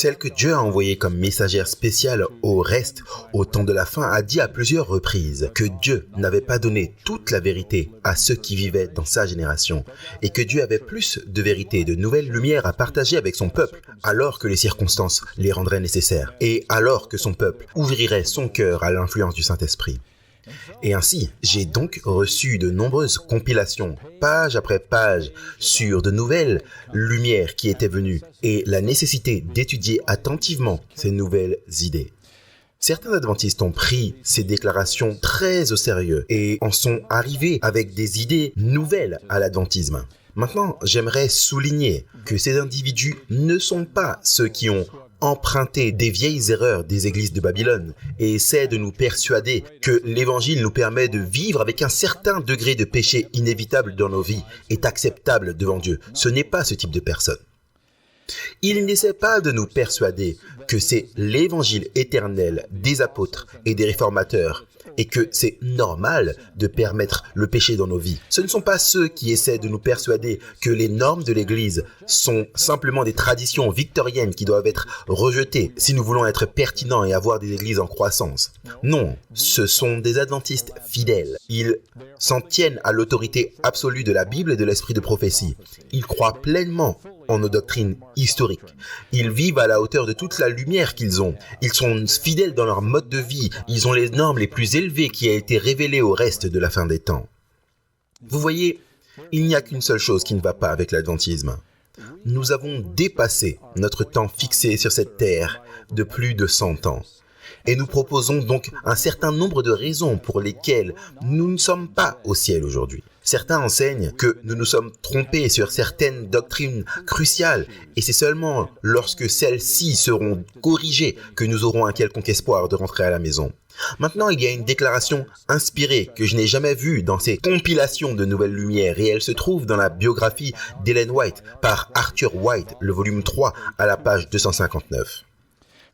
celle que Dieu a envoyée comme messagère spéciale au reste, au temps de la fin, a dit à plusieurs reprises que Dieu n'avait pas donné toute la vérité à ceux qui vivaient dans sa génération et que Dieu avait plus de vérité, de nouvelles lumières à partager avec son peuple alors que les circonstances les rendraient nécessaires et alors que son peuple ouvrirait son cœur à l'influence du Saint-Esprit. Et ainsi, j'ai donc reçu de nombreuses compilations, page après page, sur de nouvelles lumières qui étaient venues et la nécessité d'étudier attentivement ces nouvelles idées. Certains adventistes ont pris ces déclarations très au sérieux et en sont arrivés avec des idées nouvelles à l'adventisme. Maintenant, j'aimerais souligner que ces individus ne sont pas ceux qui ont emprunté des vieilles erreurs des églises de Babylone et essaient de nous persuader que l'évangile nous permet de vivre avec un certain degré de péché inévitable dans nos vies est acceptable devant Dieu. Ce n'est pas ce type de personne. Ils n'essaient pas de nous persuader que c'est l'évangile éternel des apôtres et des réformateurs et que c'est normal de permettre le péché dans nos vies. Ce ne sont pas ceux qui essaient de nous persuader que les normes de l'Église sont simplement des traditions victoriennes qui doivent être rejetées si nous voulons être pertinents et avoir des églises en croissance. Non, ce sont des adventistes fidèles. Ils s'en tiennent à l'autorité absolue de la Bible et de l'esprit de prophétie. Ils croient pleinement en nos doctrines historiques. Ils vivent à la hauteur de toute la lumière qu'ils ont. Ils sont fidèles dans leur mode de vie. Ils ont les normes les plus élevées qui a été révélées au reste de la fin des temps. Vous voyez, il n'y a qu'une seule chose qui ne va pas avec l'adventisme. Nous avons dépassé notre temps fixé sur cette terre de plus de 100 ans. Et nous proposons donc un certain nombre de raisons pour lesquelles nous ne sommes pas au ciel aujourd'hui. Certains enseignent que nous nous sommes trompés sur certaines doctrines cruciales et c'est seulement lorsque celles-ci seront corrigées que nous aurons un quelconque espoir de rentrer à la maison. Maintenant, il y a une déclaration inspirée que je n'ai jamais vue dans ces compilations de nouvelles lumières et elle se trouve dans la biographie d'Ellen White par Arthur White, le volume 3 à la page 259.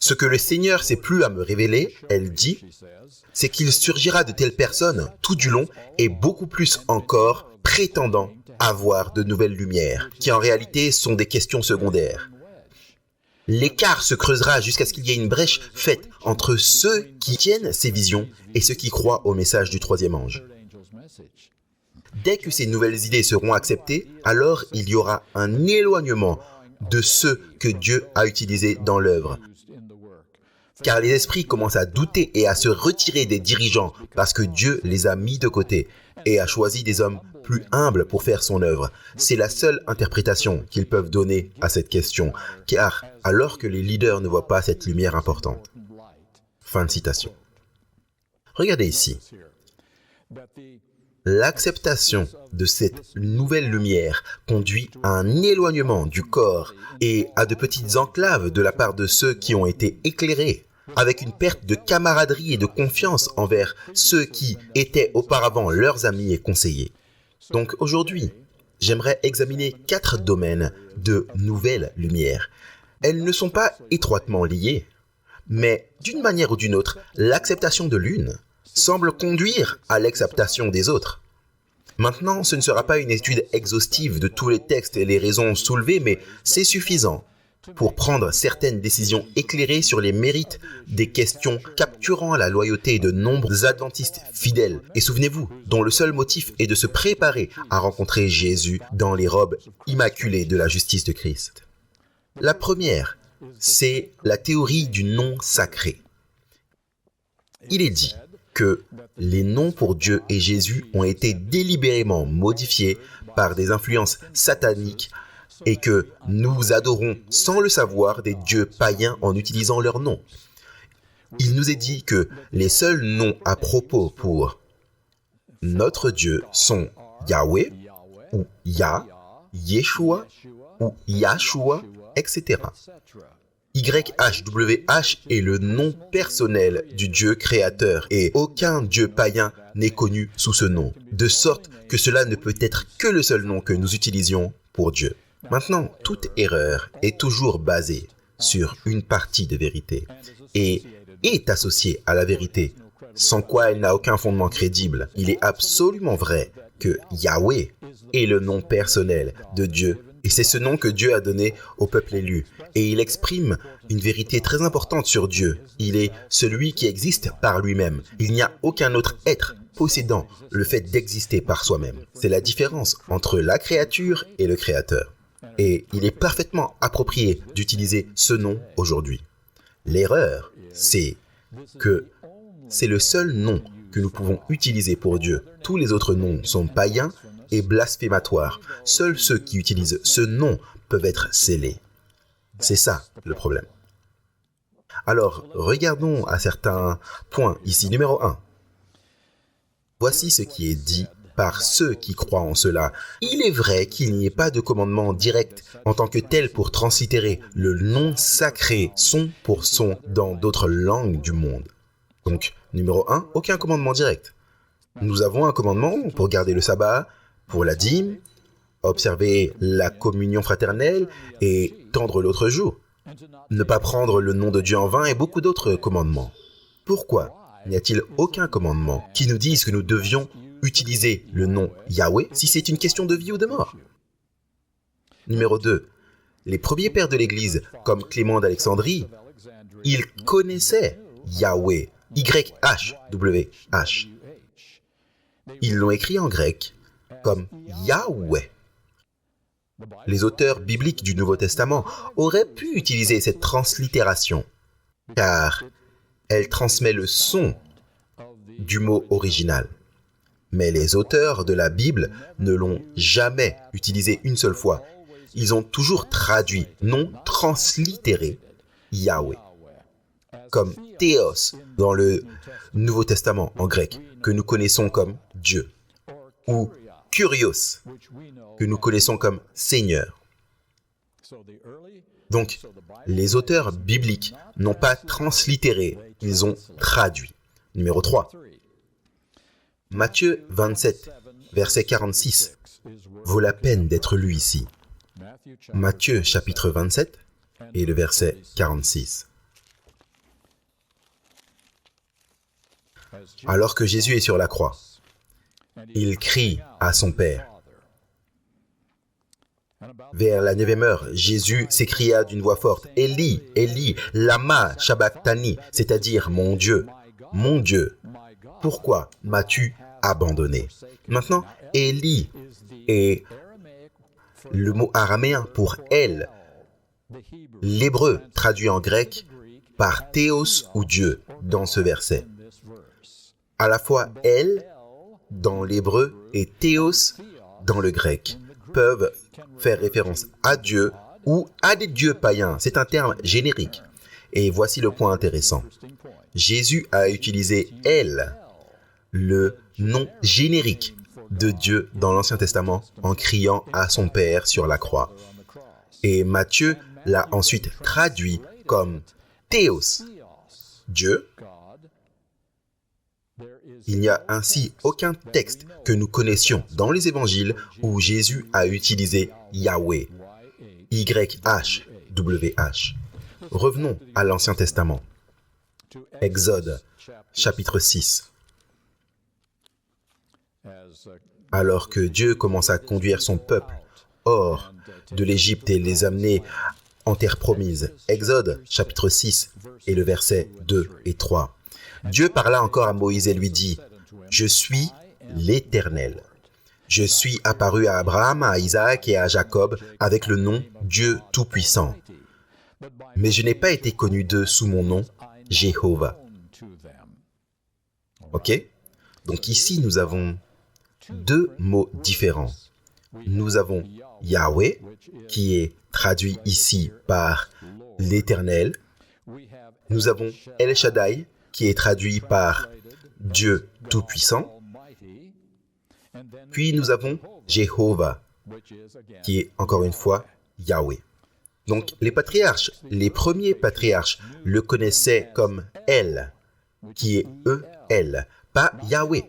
Ce que le Seigneur s'est plu à me révéler, elle dit, c'est qu'il surgira de telles personnes tout du long et beaucoup plus encore prétendant avoir de nouvelles lumières, qui en réalité sont des questions secondaires. L'écart se creusera jusqu'à ce qu'il y ait une brèche faite entre ceux qui tiennent ces visions et ceux qui croient au message du troisième ange. Dès que ces nouvelles idées seront acceptées, alors il y aura un éloignement de ceux que Dieu a utilisés dans l'œuvre. Car les esprits commencent à douter et à se retirer des dirigeants parce que Dieu les a mis de côté et a choisi des hommes plus humbles pour faire son œuvre. C'est la seule interprétation qu'ils peuvent donner à cette question, car alors que les leaders ne voient pas cette lumière importante. Fin de citation. Regardez ici. L'acceptation de cette nouvelle lumière conduit à un éloignement du corps et à de petites enclaves de la part de ceux qui ont été éclairés, avec une perte de camaraderie et de confiance envers ceux qui étaient auparavant leurs amis et conseillers. Donc aujourd'hui, j'aimerais examiner 4 domaines de nouvelles lumières. Elles ne sont pas étroitement liées, mais d'une manière ou d'une autre, l'acceptation de l'une semble conduire à l'acceptation des autres. Maintenant, ce ne sera pas une étude exhaustive de tous les textes et les raisons soulevées, mais c'est suffisant pour prendre certaines décisions éclairées sur les mérites des questions capturant la loyauté de nombreux adventistes fidèles. Et souvenez-vous, dont le seul motif est de se préparer à rencontrer Jésus dans les robes immaculées de la justice de Christ. La première, c'est la théorie du nom sacré. Il est dit que les noms pour Dieu et Jésus ont été délibérément modifiés par des influences sataniques et que nous adorons sans le savoir des dieux païens en utilisant leurs noms. Il nous est dit que les seuls noms à propos pour notre Dieu sont Yahweh ou Yah, Yeshua ou Yahshua, etc. YHWH est le nom personnel du Dieu créateur et aucun Dieu païen n'est connu sous ce nom, de sorte que cela ne peut être que le seul nom que nous utilisions pour Dieu. Maintenant, toute erreur est toujours basée sur une partie de vérité et est associée à la vérité, sans quoi elle n'a aucun fondement crédible. Il est absolument vrai que Yahweh est le nom personnel de Dieu Et c'est ce nom que Dieu a donné au peuple élu. Et il exprime une vérité très importante sur Dieu. Il est celui qui existe par lui-même. Il n'y a aucun autre être possédant le fait d'exister par soi-même. C'est la différence entre la créature et le Créateur. Et il est parfaitement approprié d'utiliser ce nom aujourd'hui. L'erreur, c'est que c'est le seul nom que nous pouvons utiliser pour Dieu. Tous les autres noms sont païens et blasphématoires. Seuls ceux qui utilisent ce nom peuvent être scellés. C'est ça le problème. Alors, regardons à certains points ici. Numéro 1. Voici ce qui est dit par ceux qui croient en cela. Il est vrai qu'il n'y ait pas de commandement direct en tant que tel pour translittérer le nom sacré son pour son dans d'autres langues du monde. Donc, numéro 1, aucun commandement direct. Nous avons un commandement pour garder le sabbat, pour la dîme, observer la communion fraternelle et tendre l'autre jour. Ne pas prendre le nom de Dieu en vain et beaucoup d'autres commandements. Pourquoi n'y a-t-il aucun commandement qui nous dise que nous devions utiliser le nom Yahweh si c'est une question de vie ou de mort? Numéro 2. Les premiers pères de l'Église, comme Clément d'Alexandrie, ils connaissaient Yahweh, Y-H-W-H. Ils l'ont écrit en grec comme Yahweh. Les auteurs bibliques du Nouveau Testament auraient pu utiliser cette translittération, car elle transmet le son du mot original. Mais les auteurs de la Bible ne l'ont jamais utilisé une seule fois. Ils ont toujours traduit, non translittéré, Yahweh, comme Théos dans le Nouveau Testament en grec, que nous connaissons comme Dieu, ou Kyrios, que nous connaissons comme Seigneur. Donc, les auteurs bibliques n'ont pas translittéré, ils ont traduit. Numéro 3. Matthieu 27, verset 46, vaut la peine d'être lu ici. Matthieu chapitre 27 et le verset 46. Alors que Jésus est sur la croix, il crie à son Père. Vers la 9e heure, Jésus s'écria d'une voix forte, « Élie, Élie, lama sabachthani », c'est-à-dire « Mon Dieu, pourquoi m'as-tu abandonné ?» Maintenant, Élie est le mot araméen pour « elle », l'hébreu traduit en grec par « théos » ou « Dieu » dans ce verset. À la fois « elle » dans l'hébreu et « théos » dans le grec peuvent faire référence à Dieu ou à des dieux païens. C'est un terme générique. Et voici le point intéressant. Jésus a utilisé « elle », le nom générique de Dieu dans l'Ancien Testament, en criant à son Père sur la croix. Et Matthieu l'a ensuite traduit comme « théos », Dieu. Il n'y a ainsi aucun texte que nous connaissions dans les évangiles où Jésus a utilisé Yahweh, Y-H-W-H. Revenons à l'Ancien Testament. Exode, chapitre 6. Alors que Dieu commence à conduire son peuple hors de l'Égypte et les amener en terre promise. Exode, chapitre 6, et le verset 2 et 3. Dieu parla encore à Moïse et lui dit, « Je suis l'Éternel. Je suis apparu à Abraham, à Isaac et à Jacob avec le nom Dieu Tout-Puissant. Mais je n'ai pas été connu d'eux sous mon nom, Jéhovah. » Ok? Donc ici, nous avons deux mots différents. Nous avons Yahweh, qui est traduit ici par l'Éternel. Nous avons El Shaddai, qui est traduit par Dieu Tout-Puissant. Puis nous avons Jéhovah, qui est encore une fois Yahweh. Donc les patriarches, les premiers patriarches le connaissaient comme El, qui est E-L, pas Yahweh.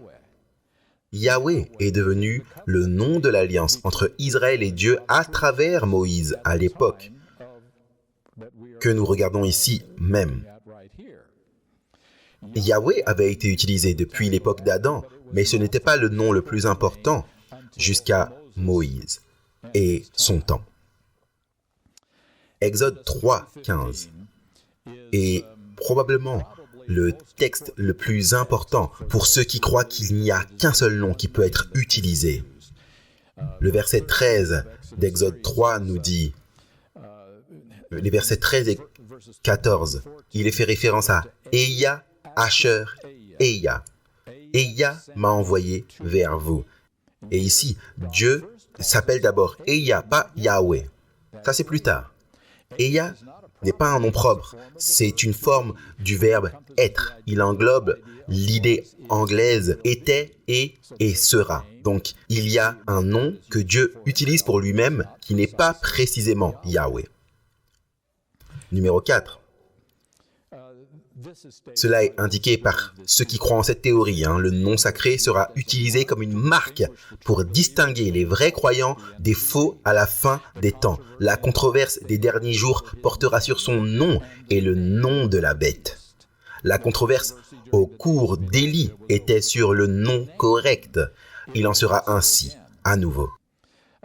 Yahweh est devenu le nom de l'alliance entre Israël et Dieu à travers Moïse à l'époque que nous regardons ici même. Yahweh avait été utilisé depuis l'époque d'Adam, mais ce n'était pas le nom le plus important jusqu'à Moïse et son temps. Exode 3, 15 est probablement le texte le plus important pour ceux qui croient qu'il n'y a qu'un seul nom qui peut être utilisé. Le verset 13 d'Exode 3 nous dit, les versets 13 et 14, il est fait référence à Eya, Asher, Eya. Eya m'a envoyé vers vous. Et ici, Dieu s'appelle d'abord Eya, pas Yahweh. Ça, c'est plus tard. Eya n'est pas un nom propre, c'est une forme du verbe être. Il englobe l'idée anglaise était, est et sera. Donc, il y a un nom que Dieu utilise pour lui-même qui n'est pas précisément Yahweh. Numéro 4. Cela est indiqué par ceux qui croient en cette théorie. Le nom sacré sera utilisé comme une marque pour distinguer les vrais croyants des faux à la fin des temps. La controverse des derniers jours portera sur son nom et le nom de la bête. La controverse au cours d'Élie était sur le nom correct. Il en sera ainsi à nouveau.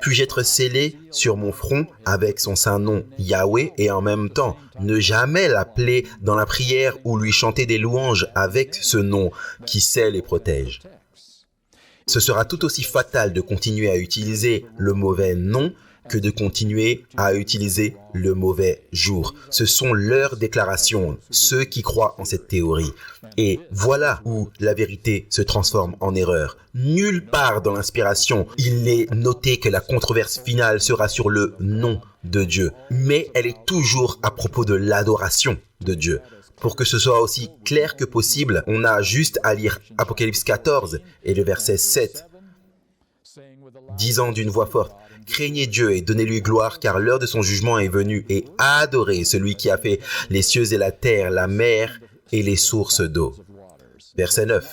Puis-je être scellé sur mon front avec son saint nom Yahweh et en même temps ne jamais l'appeler dans la prière ou lui chanter des louanges avec ce nom qui scelle et protège. Ce sera tout aussi fatal de continuer à utiliser le mauvais nom que de continuer à utiliser le mauvais jour. Ce sont leurs déclarations, ceux qui croient en cette théorie. Et voilà où la vérité se transforme en erreur. Nulle part dans l'inspiration, il n'est noté que la controverse finale sera sur le nom de Dieu. Mais elle est toujours à propos de l'adoration de Dieu. Pour que ce soit aussi clair que possible, on a juste à lire Apocalypse 14 et le verset 7, disant d'une voix forte, « Craignez Dieu et donnez-lui gloire, car l'heure de son jugement est venue, et adorez celui qui a fait les cieux et la terre, la mer et les sources d'eau. » Verset 9.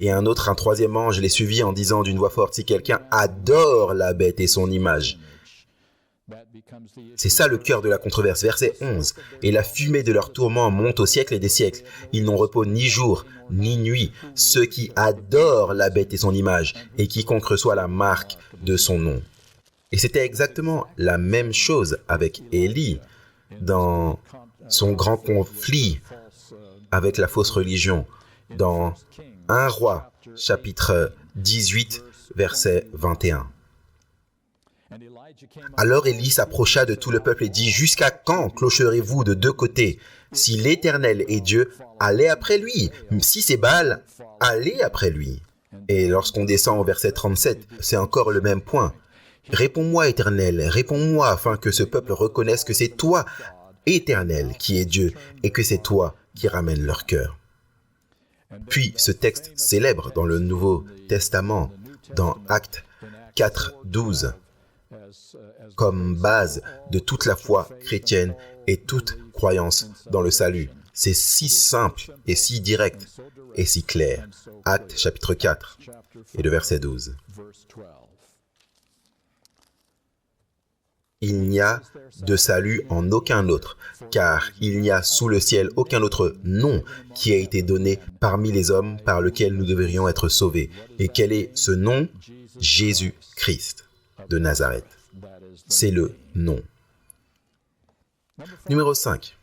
Et un troisième ange les suivit en disant d'une voix forte, « Si quelqu'un adore la bête et son image. » C'est ça le cœur de la controverse. Verset 11. « Et la fumée de leur tourment monte au siècle et des siècles. Ils n'ont repos ni jour, ni nuit, ceux qui adorent la bête et son image, et quiconque reçoit la marque de son nom. » Et c'était exactement la même chose avec Élie dans son grand conflit avec la fausse religion, dans 1 Roi, chapitre 18, verset 21. Alors Élie s'approcha de tout le peuple et dit, « Jusqu'à quand clocherez-vous de deux côtés? Si l'Éternel est Dieu, allez après lui. Si c'est Baal, allez après lui. » Et lorsqu'on descend au verset 37, c'est encore le même point. « Réponds-moi, Éternel, réponds-moi, afin que ce peuple reconnaisse que c'est toi, Éternel, qui est Dieu, et que c'est toi qui ramènes leur cœur. » Puis ce texte célèbre dans le Nouveau Testament, dans Actes 4, 12, comme base de toute la foi chrétienne et toute croyance dans le salut. C'est si simple et si direct et si clair. Actes chapitre 4 et le verset 12. Il n'y a de salut en aucun autre, car il n'y a sous le ciel aucun autre nom qui a été donné parmi les hommes par lequel nous devrions être sauvés. Et quel est ce nom? Jésus-Christ de Nazareth. C'est le nom. Numéro 5.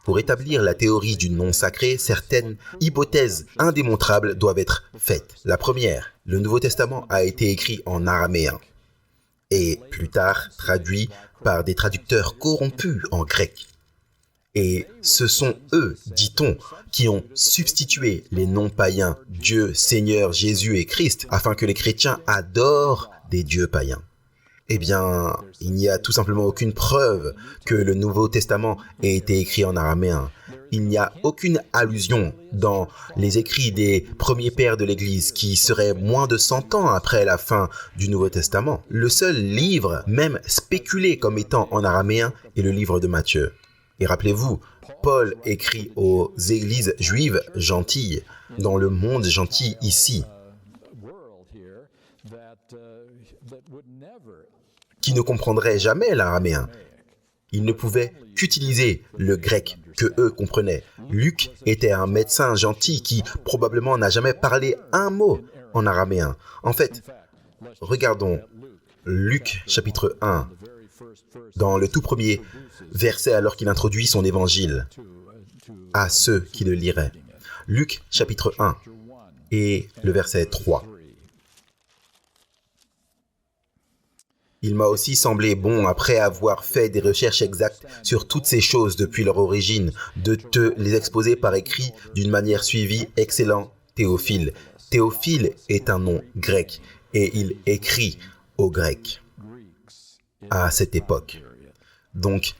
Pour établir la théorie du nom sacré, certaines hypothèses indémontrables doivent être faites. La première, le Nouveau Testament a été écrit en araméen et plus tard traduit par des traducteurs corrompus en grec. Et ce sont eux, dit-on, qui ont substitué les noms païens Dieu, Seigneur, Jésus et Christ afin que les chrétiens adorent des dieux païens. Eh bien, il n'y a tout simplement aucune preuve que le Nouveau Testament ait été écrit en araméen. Il n'y a aucune allusion dans les écrits des premiers pères de l'Église qui seraient moins de 100 ans après la fin du Nouveau Testament. Le seul livre, même spéculé comme étant en araméen, est le livre de Matthieu. Et rappelez-vous, Paul écrit aux églises juives gentilles, dans le monde gentil ici, qui ne comprendraient jamais l'araméen. Ils ne pouvaient qu'utiliser le grec que eux comprenaient. Luc était un médecin gentil qui probablement n'a jamais parlé un mot en araméen. En fait, regardons Luc chapitre 1 dans le tout premier verset alors qu'il introduit son évangile à ceux qui le liraient. Luc chapitre 1 et le verset 3. Il m'a aussi semblé bon, après avoir fait des recherches exactes sur toutes ces choses depuis leur origine, de te les exposer par écrit d'une manière suivie. Excellent Théophile. Théophile est un nom grec et il écrit au grec à cette époque. Donc,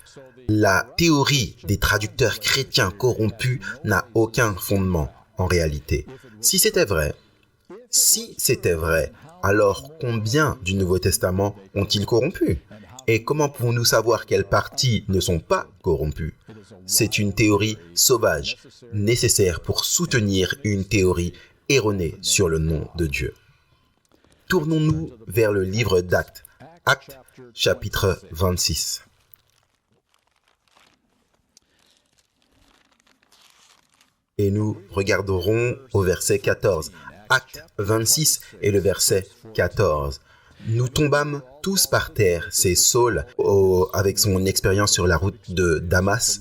la théorie des traducteurs chrétiens corrompus n'a aucun fondement en réalité. Si c'était vrai, alors combien du Nouveau Testament ont-ils corrompu? Et comment pouvons-nous savoir quelles parties ne sont pas corrompues? C'est une théorie sauvage, nécessaire pour soutenir une théorie erronée sur le nom de Dieu. Tournons-nous vers le livre d'Actes, Actes chapitre 26. Et nous regarderons au verset 14. Acte 26 et le verset 14. Nous tombâmes tous par terre, c'est Saul, avec son expérience sur la route de Damas.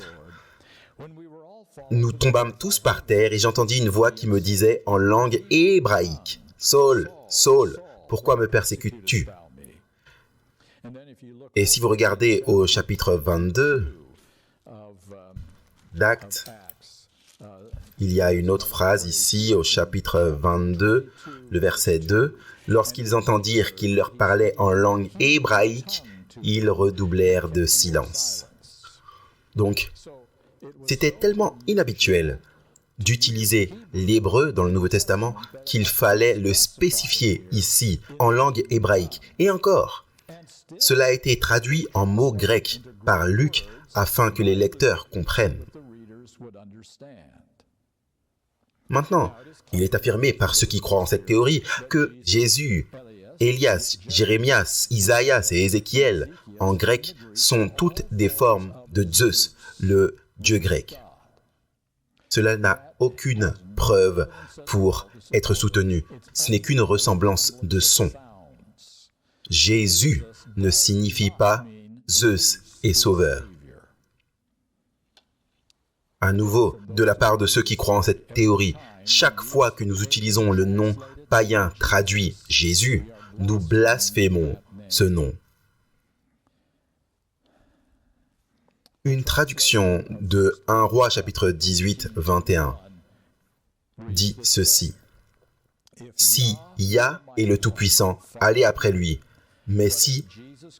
Nous tombâmes tous par terre et j'entendis une voix qui me disait en langue hébraïque, « Saul, Saul, pourquoi me persécutes-tu » Et si vous regardez au chapitre 22 d'Actes, il y a une autre phrase ici au chapitre 22, le verset 2. « Lorsqu'ils entendirent qu'il leur parlait en langue hébraïque, ils redoublèrent de silence. » Donc, c'était tellement inhabituel d'utiliser l'hébreu dans le Nouveau Testament qu'il fallait le spécifier ici en langue hébraïque. Et encore, cela a été traduit en mots grecs par Luc afin que les lecteurs comprennent. Maintenant, il est affirmé par ceux qui croient en cette théorie que Jésus, Élias, Jérémias, Isaïas et Ézéchiel, en grec, sont toutes des formes de Zeus, le dieu grec. Cela n'a aucune preuve pour être soutenu. Ce n'est qu'une ressemblance de son. Jésus ne signifie pas Zeus est sauveur. À nouveau, de la part de ceux qui croient en cette théorie, chaque fois que nous utilisons le nom païen traduit Jésus, nous blasphémons ce nom. Une traduction de 1 Roi chapitre 18, 21 dit ceci. « Si Yah est le Tout-Puissant, allez après lui. Mais si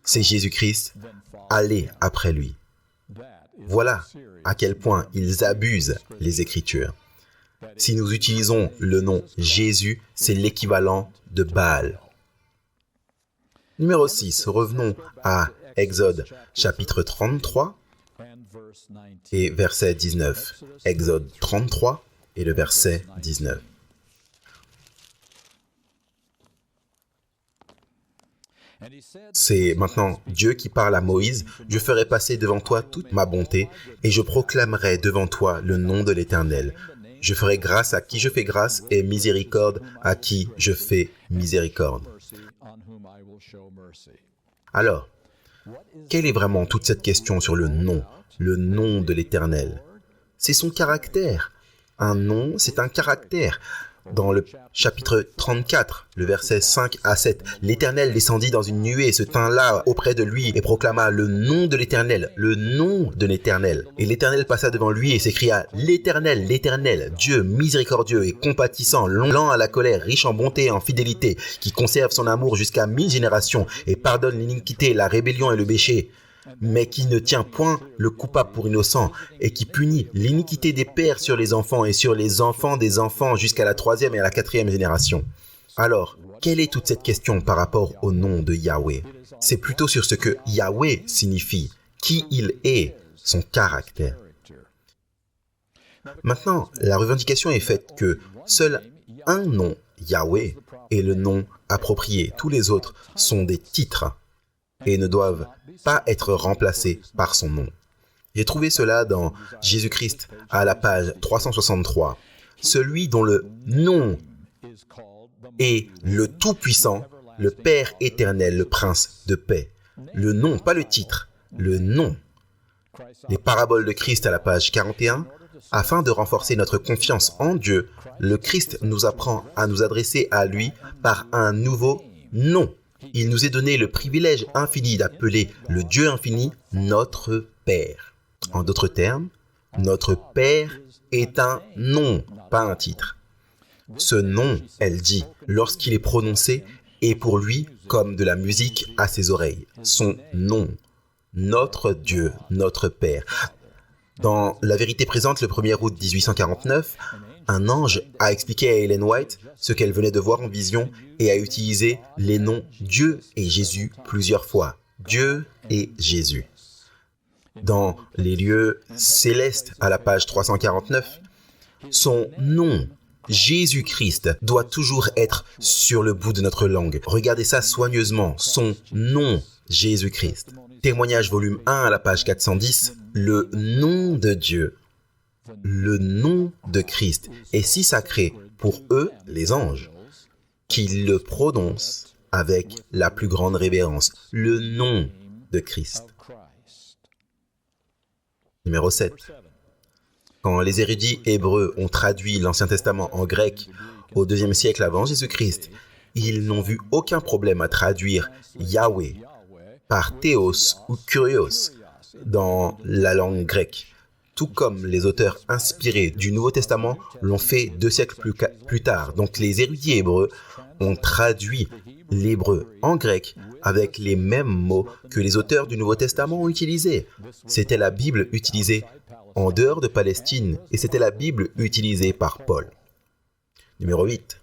c'est Jésus-Christ, allez après lui. » Voilà à quel point ils abusent les Écritures. Si nous utilisons le nom Jésus, c'est l'équivalent de Baal. Numéro 6, revenons à Exode chapitre 33 et verset 19. Exode 33 et le verset 19. C'est maintenant Dieu qui parle à Moïse. « Je ferai passer devant toi toute ma bonté et je proclamerai devant toi le nom de l'Éternel. Je ferai grâce à qui je fais grâce et miséricorde à qui je fais miséricorde. » Alors, quelle est vraiment toute cette question sur le nom de l'Éternel? C'est son caractère. Un nom, c'est un caractère. Dans le chapitre 34, le verset 5 à 7, l'Éternel descendit dans une nuée et se tint là auprès de lui et proclama le nom de l'Éternel, le nom de l'Éternel. Et l'Éternel passa devant lui et s'écria, l'Éternel, l'Éternel, Dieu miséricordieux et compatissant, lent à la colère, riche en bonté et en fidélité, qui conserve son amour jusqu'à 1000 générations et pardonne l'iniquité, la rébellion et le péché, mais qui ne tient point le coupable pour innocent, et qui punit l'iniquité des pères sur les enfants et sur les enfants des enfants jusqu'à la 3e et à la 4e génération. Alors, quelle est toute cette question par rapport au nom de Yahweh? C'est plutôt sur ce que Yahweh signifie, qui il est, son caractère. Maintenant, la revendication est faite que seul un nom, Yahweh, est le nom approprié. Tous les autres sont des titres et ne doivent pas être remplacés par son nom. J'ai trouvé cela dans Jésus-Christ à la page 363. Celui dont le nom est le Tout-Puissant, le Père éternel, le Prince de paix. Le nom, pas le titre, le nom. Les paraboles de Christ à la page 41. Afin de renforcer notre confiance en Dieu, le Christ nous apprend à nous adresser à lui par un nouveau nom. Il nous est donné le privilège infini d'appeler le Dieu infini notre Père. En d'autres termes, notre Père est un nom, pas un titre. Ce nom, elle dit, lorsqu'il est prononcé, est pour lui comme de la musique à ses oreilles. Son nom, notre Dieu, notre Père. Dans La vérité présente, le 1er août 1849, un ange a expliqué à Ellen White ce qu'elle venait de voir en vision et a utilisé les noms Dieu et Jésus plusieurs fois. Dieu et Jésus. Dans les lieux célestes à la page 349, son nom, Jésus-Christ, doit toujours être sur le bout de notre langue. Regardez ça soigneusement, son nom, Jésus-Christ. Témoignage volume 1 à la page 410, le nom de Dieu, le nom de Christ est si sacré pour eux, les anges, qu'ils le prononcent avec la plus grande révérence, le nom de Christ. Numéro 7. Quand les érudits hébreux ont traduit l'Ancien Testament en grec au IIe siècle avant Jésus-Christ, ils n'ont vu aucun problème à traduire Yahweh par Théos ou Kurios dans la langue grecque, tout comme les auteurs inspirés du Nouveau Testament l'ont fait 2 siècles plus tard. Donc les érudits hébreux ont traduit l'hébreu en grec avec les mêmes mots que les auteurs du Nouveau Testament ont utilisés. C'était la Bible utilisée en dehors de Palestine et c'était la Bible utilisée par Paul. Numéro 8.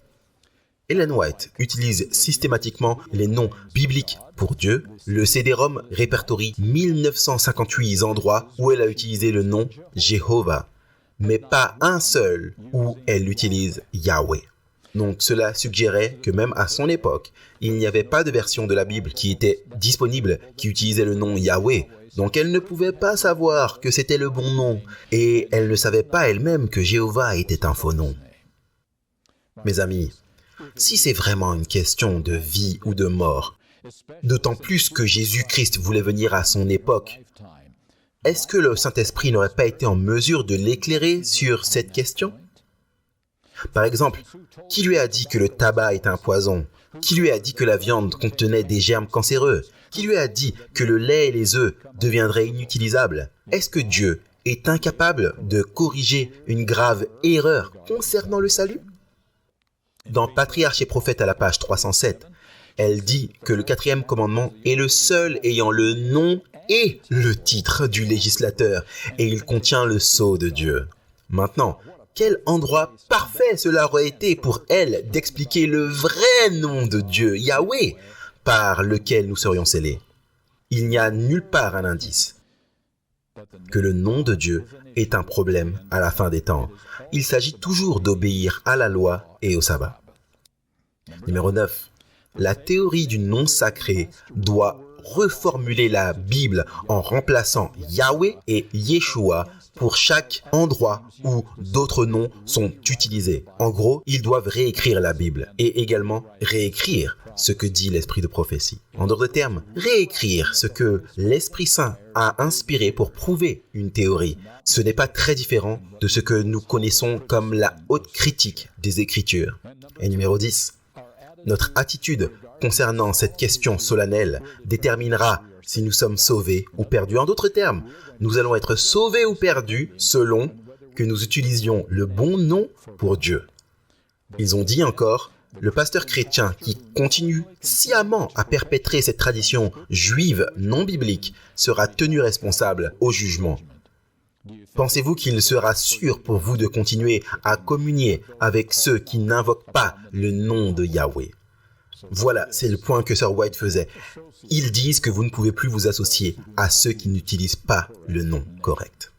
Ellen White utilise systématiquement les noms bibliques pour Dieu. Le CD-ROM répertorie 1958 endroits où elle a utilisé le nom Jéhovah, mais pas un seul où elle utilise Yahweh. Donc cela suggérait que même à son époque, il n'y avait pas de version de la Bible qui était disponible qui utilisait le nom Yahweh. Donc elle ne pouvait pas savoir que c'était le bon nom et elle ne savait pas elle-même que Jéhovah était un faux nom. Mes amis, si c'est vraiment une question de vie ou de mort, d'autant plus que Jésus-Christ voulait venir à son époque, est-ce que le Saint-Esprit n'aurait pas été en mesure de l'éclairer sur cette question? Par exemple, qui lui a dit que le tabac est un poison? Qui lui a dit que la viande contenait des germes cancéreux? Qui lui a dit que le lait et les œufs deviendraient inutilisables? Est-ce que Dieu est incapable de corriger une grave erreur concernant le salut? Dans Patriarches et Prophètes à la page 307, elle dit que le 4e commandement est le seul ayant le nom et le titre du législateur et il contient le sceau de Dieu. Maintenant, quel endroit parfait cela aurait été pour elle d'expliquer le vrai nom de Dieu, Yahweh, par lequel nous serions scellés. Il n'y a nulle part un indice que le nom de Dieu est un problème à la fin des temps. Il s'agit toujours d'obéir à la loi et au sabbat. Numéro 9. La théorie du nom sacré doit reformuler la Bible en remplaçant Yahweh et Yeshua pour chaque endroit où d'autres noms sont utilisés. En gros, ils doivent réécrire la Bible et également réécrire ce que dit l'esprit de prophétie. En d'autres termes, réécrire ce que l'Esprit Saint a inspiré pour prouver une théorie. Ce n'est pas très différent de ce que nous connaissons comme la haute critique des Écritures. Et numéro 10. Notre attitude concernant cette question solennelle déterminera si nous sommes sauvés ou perdus. En d'autres termes, nous allons être sauvés ou perdus selon que nous utilisions le bon nom pour Dieu. Ils ont dit encore, le pasteur chrétien qui continue sciemment à perpétrer cette tradition juive non biblique sera tenu responsable au jugement. Pensez-vous qu'il sera sûr pour vous de continuer à communier avec ceux qui n'invoquent pas le nom de Yahweh? Voilà, c'est le point que Sir White faisait. Ils disent que vous ne pouvez plus vous associer à ceux qui n'utilisent pas le nom correct.